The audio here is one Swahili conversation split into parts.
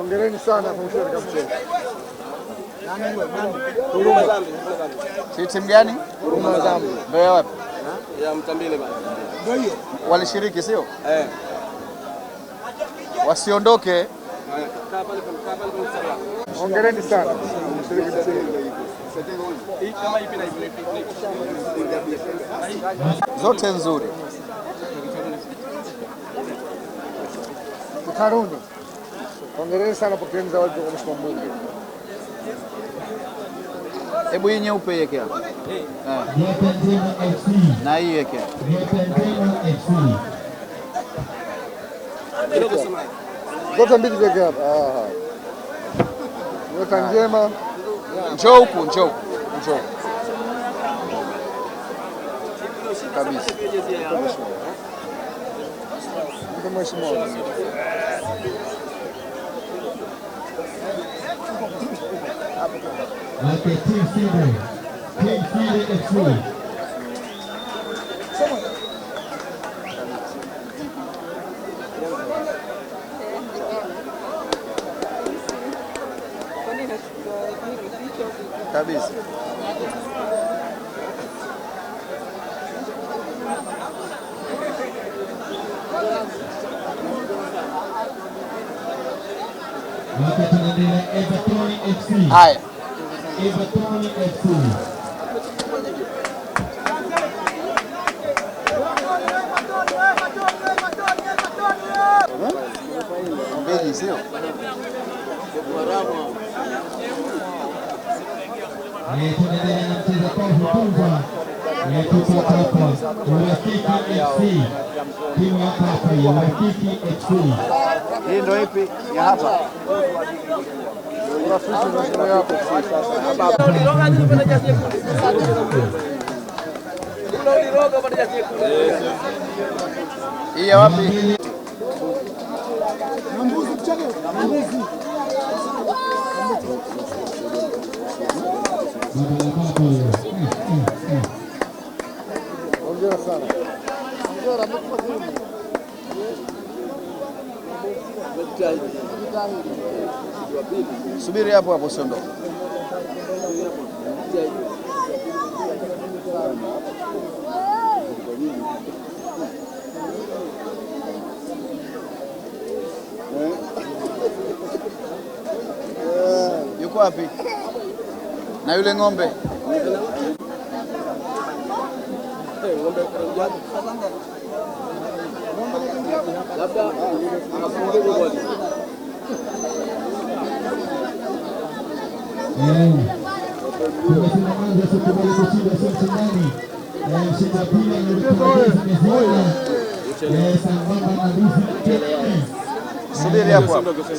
Hongereni sana kwa mchezo kama mchezo. Si timu gani? Huruma Zambi. Ndio wapi? Ya Mtambile bana. Ndio hiyo. Walishiriki sio? Wasiondoke. Hongereni sana. Zote nzuri. Tukaruni. Hongereni sana kwa kuenza zawadi kwa mheshimiwa mbunge. Hebu hii nyeupe yeke hapo. Na hii yeke. Zote mbili yeke hapa. Nyota njema. Njoo huku, njoo. Njoo. Kabisa. Ndio mheshimiwa. Okay, Team Feeder FC. Kabisa. Okay, tunaendelea Everton FC. Haya. Everton FC. Mbili sio? Tunaendelea na mchezo kwa hotuba. Tuko hapa Uhakiki FC. Timu ya hapa ya Uhakiki FC. Hii ndio ipi? Ya hapa. Urafiki na shule yako hii ya wapi? Hongera sana. Subiri hapo hapo usiondoke. Yuko wapi? Na yule ng'ombe? Labda anafungia goli. Tumeanza tukubali kushinda sisi ndani. Mshindi wa pili ameziona. Sambamba na Lucy. Subiri hapo hapo. Subiri.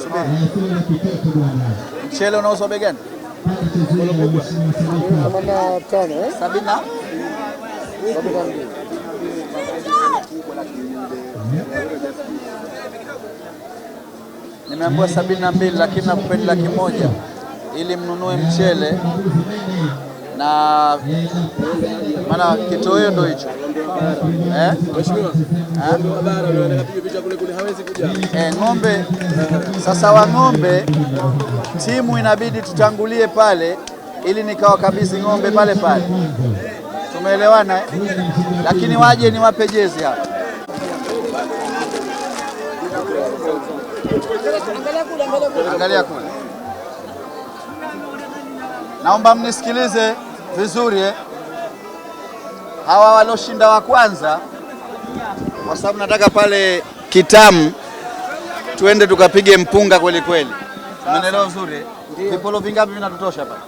Mchele unauzwa bei gani? 85 70. Nimeambiwa 72 lakini nakupeni 100,000 ili mnunue mchele na maana kitoweo ndio hicho. Mheshimiwa. Habari unataka piga picha kule hawezi kuja. Ng'ombe sasa wa ng'ombe timu inabidi tutangulie pale ili nikawakabidhi ng'ombe pale pale. Tumeelewana lakini waje niwape jezi hapa. Angalia kule. Naomba mnisikilize vizuri Hawa waloshinda wa kwanza kwa sababu nataka pale Kitamu tuende tukapige mpunga kweli kweli. Umeelewa vizuri? Vipolo vingapi vinatutosha pale?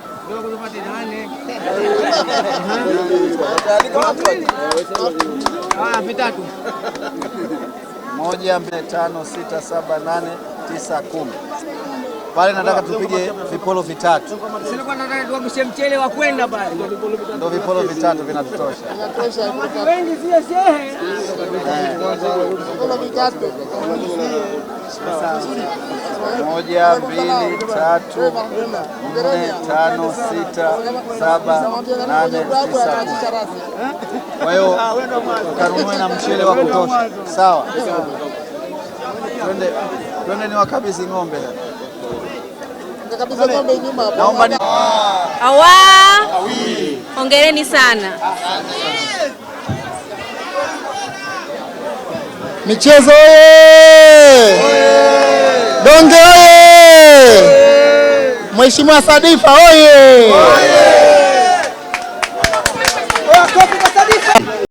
Vitatu. 1, 2, 5, 6, 7, 8, 9, 10. Pale nataka tupige vipolo vitatu. Sio nataka tuamshe mchele wa kwenda pale. Ndio vipolo vitatu vinatutosha. Wengi sio shehe. Vipolo vitatu. 1, 2, 3, 4, 5, 6, 7, 8, 9. Kwa hiyo ukanunue na mchele wa kutosha. Sawa. Twende niwakabidhi ng'ombe. Naomba ni Awa. Hongereni sana. Michezo oye! Donge oye! Mheshimiwa Sadifa oye!